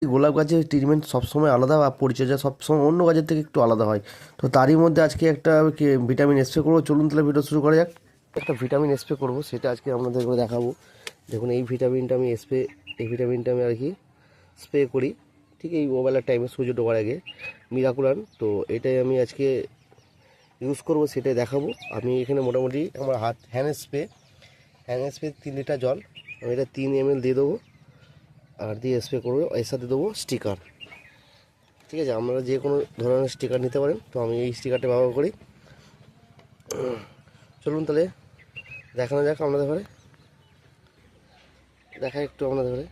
গোলাপ গাছের ট্রিটমেন্ট সবসময় আলাদা বা পরিচর্যা সবসময় অন্য গাছের থেকে একটু আলাদা হয়। তো তারই মধ্যে আজকে একটা ভিটামিন স্প্রে করবো। চলুন তাহলে ভিডিও শুরু করা যাক। একটা ভিটামিন স্প্রে করবো, সেটা আজকে আপনাদের করে দেখাবো। দেখুন এই ভিটামিনটা আমি আর কি স্প্রে করি ঠিক এই মোবাইলের টাইমে সূর্য ডোবার আগে, মিরাকুলান। তো এটাই আমি আজকে ইউজ করবো, সেটাই দেখাবো। আমি এখানে মোটামুটি আমার হ্যান্ড স্প্রে 3 লিটার জল, আমি এটা 3 ml দিয়ে দেবো আর দিয়ে স্প্রে করবো। এর সাথে দেবো স্টিকার। ঠিক আছে, আপনারা যে কোনো ধরনের স্টিকার নিতে পারেন। তো আমি এই স্টিকারটা ব্যবহার করি। চলুন তাহলে দেখানো যাক আপনাদের ঘরে, দেখাই একটু আপনাদের ঘরে।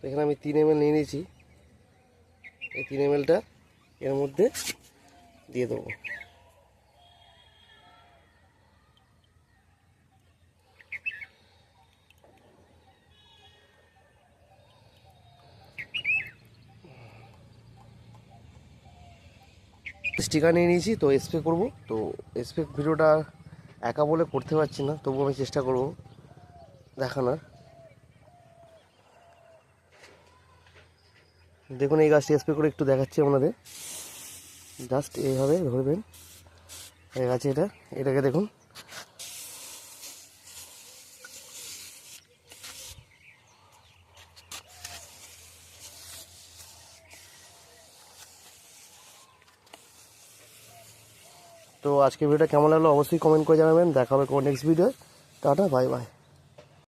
এখানে আমি 3 ml নিয়ে নিয়েছি। এই 3 mlটা এর মধ্যে দিয়ে দেবো। স্টিকার নিয়ে নিয়েছি, তো স্প্রে করব। তো স্প্রে ভিডিওটা একা বলে করতে পারছি না, তবুও আমি চেষ্টা করব দেখানোর। দেখুন এই গাছটি স্প্রে করে একটু দেখাচ্ছি আপনাদের। জাস্ট এইভাবে ধরবেন এই গাছে, এটাকে দেখুন। তো আজকে ভিডিওটা কেমন লাগলো অবশ্যই কমেন্ট করে জানাবেন। দেখা হবে কোনো next video. Tata, bye bye.